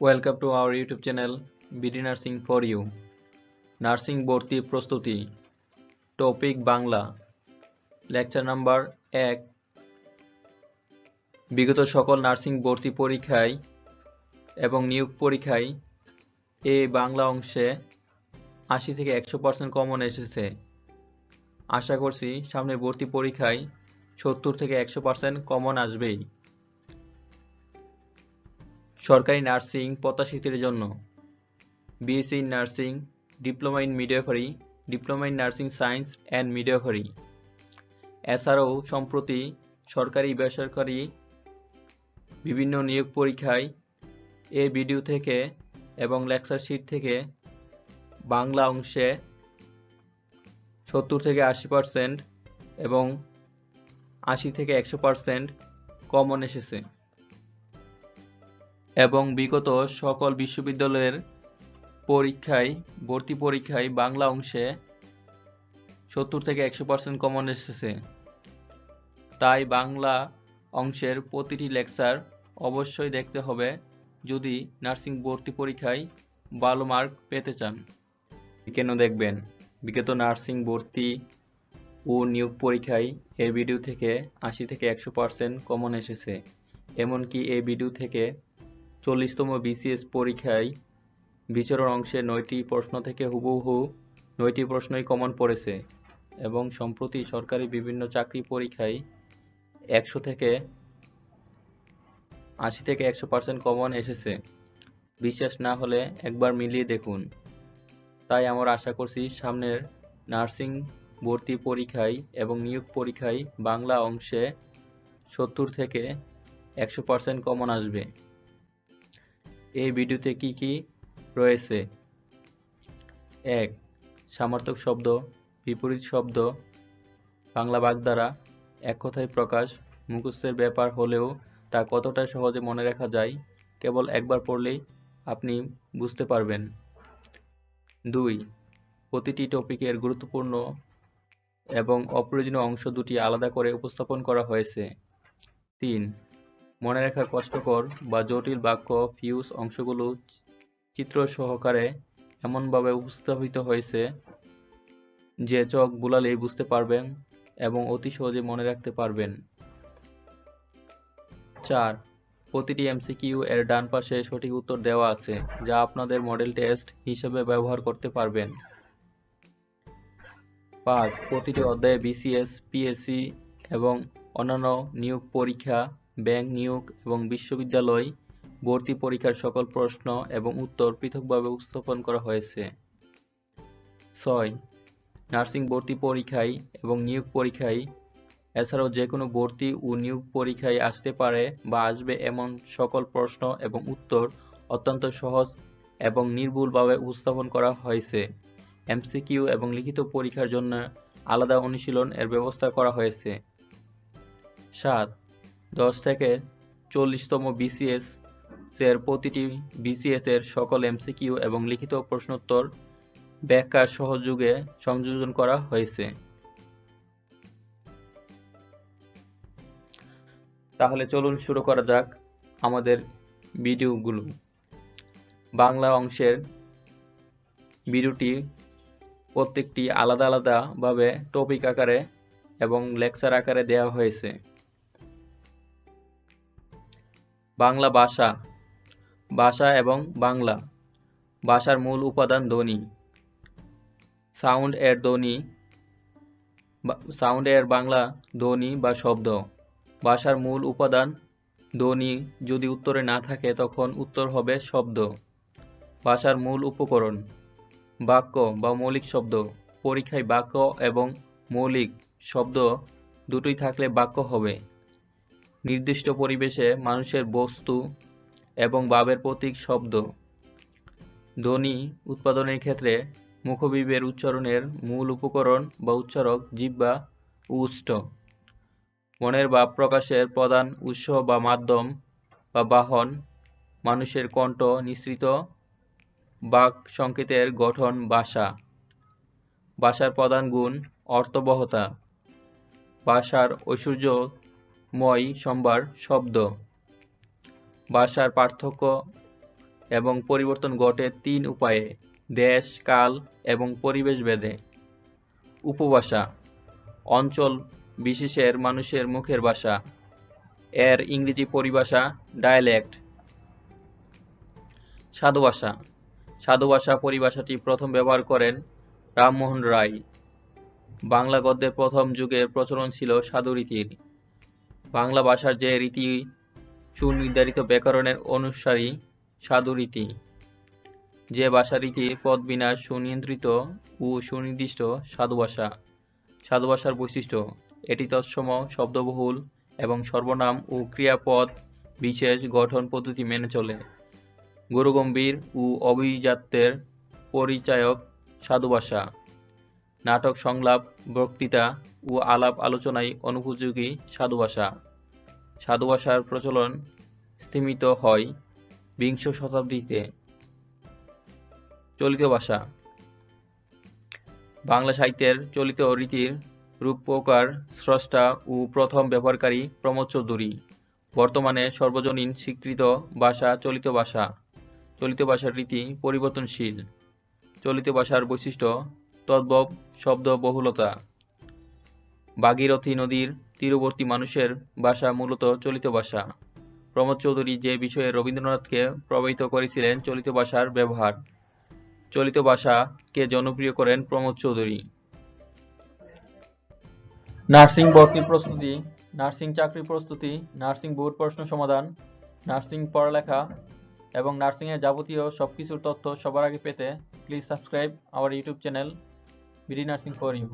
Welcome to our YouTube channel BD Narsing for you. Narsing Vorti Prostuti. Topic Bangla. Lecture number 1. বিগত সকল nursing ভর্তি পরীক্ষায় এবং নিয়োগ পরীক্ষায় এই বাংলা অংশে 80 থেকে 100% কমন এসেছে। আশা করছি সামনের ভর্তি পরীক্ষায় 70 থেকে 100% কমন আসবেই। সরকারি নার্সিং প্রত্যাশীদের জন্য BSc in nursing, diploma in midwifery, diploma in nursing science and midwifery. এছাড়াও সম্প্রতি সরকারি বেসরকারি বিভিন্ন নিয়োগ পরীক্ষায় এই ভিডিও থেকে এবং লেকচার শিট থেকে বাংলা অংশে 70 থেকে 80% এবং 80 থেকে 100% কমন এসেছে এবং বিগত সকল বিশ্ববিদ্যালয়ের ভর্তি পরীক্ষায় বাংলা অংশে 70 থেকে 100% কমন এসেছে। তাই বাংলা অংশের প্রতিটি লেকচার অবশ্যই দেখতে হবে যদি নার্সিং ভর্তি পরীক্ষায় ভালো মার্ক পেতে চান। কেন দেখবেন? বিগত নার্সিং ভর্তি ও নিয়োগ পরীক্ষায় এই ভিডিও থেকে 80 থেকে 100% কমন এসেছে। এমনকি এই ভিডিও থেকে 40তম বিসিএস পরীক্ষায় বিচরণ অংশে 9টি প্রশ্ন থেকে হুবহু 9টি প্রশ্নই কমন পড়েছে এবং সম্প্রতি সরকারি বিভিন্ন চাকরি পরীক্ষায় 100 থেকে 80 থেকে 100% কমন এসেছে। বিশ্বাস না হলে একবার মিলিয়ে দেখুন। তাই আমরা আশা করছি সামনের নার্সিং ভর্তি পরীক্ষায় এবং নিয়োগ পরীক্ষায় বাংলা অংশে 70 থেকে 100% কমন আসবে। এই ভিডিওতে কি কি রয়েছে? 1. সমার্থক শব্দ, বিপরীত শব্দ, বাংলা বাগধারা, এক কথায় প্রকাশ, মুখস্থের ব্যাপার হলেও তা কতটা সহজে মনে রাখা যায় কেবল একবার পড়লেই আপনি বুঝতে পারবেন। 2. প্রতিটি টপিকের গুরুত্বপূর্ণ এবং অপ্রয়োজনীয় অংশ দুটি আলাদা করে উপস্থাপন করা হয়েছে। 3. মনে রাখা কষ্টকর বা জটিল বাক্য ফিউজ অংশগুলো চিত্র সহকারে এমনভাবে উপস্থাপিত হয়েছে যে চোখ বুলালেই বুঝতে পারবেন এবং অতি সহজে মনে রাখতে পারবেন। 4. প্রতিটি এমসিকিউ এর ডান পাশে সঠিক উত্তর দেওয়া আছে যা আপনাদের মডেল টেস্ট হিসেবে ব্যবহার করতে পারবেন। 5. প্রতিটি অধ্যায়ে বিসিএস, পিএসসি এবং অন্যান্য নিয়োগ পরীক্ষা, ব্যাংক নিয়োগ এবং বিশ্ববিদ্যালয় ভর্তি পরীক্ষার সকল প্রশ্ন এবং উত্তর পৃথকভাবে উপস্থাপন করা হয়েছে। 6. নার্সিং ভর্তি পরীক্ষায় এবং নিয়োগ পরীক্ষায় এছাড়াও যে কোনো ভর্তি ও নিয়োগ পরীক্ষায় আসতে পারে বা আসবে এমন সকল প্রশ্ন এবং উত্তর অত্যন্ত সহজ এবং নির্ভুলভাবে উপস্থাপন করা হয়েছে। এমসিকিউ এবং লিখিত পরীক্ষার জন্য আলাদা অনুশীলন এর ব্যবস্থা করা হয়েছে। 7. 10 থেকে 40তম বিসিএস এর প্রতিটি বিসিএস এর সকল এমসিকিউ এবং লিখিত প্রশ্নোত্তর ব্যাখ্যার সহযোগে সংযোজন করা হয়েছে। তাহলে চলুন শুরু করা যাক আমাদের ভিডিওগুলো। বাংলা অংশের ভিডিওটি প্রত্যেকটি আলাদা আলাদাভাবে টপিক আকারে এবং লেকচার আকারে দেওয়া হয়েছে। বাংলা ভাষা, ভাষা এবং বাংলা। ভাষার মূল উপাদান ধ্বনি। সাউন্ড এর বাংলা ধ্বনি বা শব্দ। ভাষার মূল উপাদান ধ্বনি যদি উত্তরে না থাকে তখন উত্তর হবে শব্দ। ভাষার মূল উপকরণ বাক্য বা মৌলিক শব্দ। পরীক্ষায় বাক্য এবং মৌলিক শব্দ দুটোই থাকলে বাক্য হবে। নির্দিষ্ট পরিবেশে মানুষের বস্তু এবং ভাবের প্রতীক শব্দ। ধ্বনি উৎপাদনের ক্ষেত্রে মুখবিবের উচ্চারণের মূল উপকরণ বা উচ্চারক জিহ্বা ও ওষ্ঠ। মনের ভাব প্রকাশের প্রধান উৎস বা মাধ্যম বা বাহন মানুষের কণ্ঠ নিঃসৃত বাক সংকেতের গঠন ভাষা। ভাষার প্রধান গুণ অর্থবহতা। ভাষার ঐশ্বর্যময় সম্ভার শব্দ। ভাষার পার্থক্য এবং পরিবর্তন ঘটে 3 উপায়ে: দেশ, কাল এবং পরিবেশ ভেদে। উপভাষা অঞ্চল বিশেষের মানুষের মুখের ভাষা। এর ইংরেজি পরিভাষা ডায়ালেক্ট। সাধুভাষা সাধুভাষা পরিভাষাটি প্রথম ব্যবহার করেন রামমোহন রায়। বাংলা গদ্যের প্রথম যুগে প্রচলন ছিল সাধু রীতির। বাংলা ভাষার যে রীতি সুনির্ধারিত ব্যাকরণের অনুসারী সাধু রীতি। যে ভাষা রীতির পদবিন্যাস সুনিয়ন্ত্রিত ও সুনির্দিষ্ট সাধুভাষা। সাধুভাষার বৈশিষ্ট্য: এটি তৎসম, শব্দবহুল এবং সর্বনাম ও ক্রিয়াপদ বিশেষ গঠন পদ্ধতি মেনে চলে। গুরুগম্ভীর ও অভিজাত্যের পরিচায়ক সাধুভাষা। নাটক, সংলাপ, বক্তৃতা ও আলাপ আলোচনায় অনুপযোগী সাধুভাষা। সাধুভাষার প্রচলন স্তীমিত হয় বিংশ শতাব্দীতে। চলিত ভাষা বাংলা সাহিত্যের চলিত রীতির রূপকার, স্রষ্টা ও প্রথম ব্যবহারকারী প্রমোদ চৌধুরী। বর্তমানে সর্বজনীন স্বীকৃত ভাষা চলিত ভাষা। চলিত ভাষার রীতি পরিবর্তনশীল। চলিত ভাষার বৈশিষ্ট্য: তদ্ভব শব্দবহুলতা। ভাগীরথী নদীর তীরবর্তী মানুষের ভাষা মূলত চলিত ভাষা। প্রমোদ চৌধুরী যে বিষয়ে রবীন্দ্রনাথকে প্রভাবিত করেছিলেন চলিত ভাষার ব্যবহার। চলিত ভাষাকে জনপ্রিয় করেন প্রমোদ চৌধুরী। নার্সিং ভর্তি প্রস্তুতি, নার্সিং চাকরি প্রস্তুতি, নার্সিং বোর্ড প্রশ্ন সমাধান, নার্সিং পড়ালেখা এবং নার্সিংয়ের যাবতীয় সবকিছুর তথ্য সবার আগে পেতে please subscribe our YouTube channel BD nursing for you.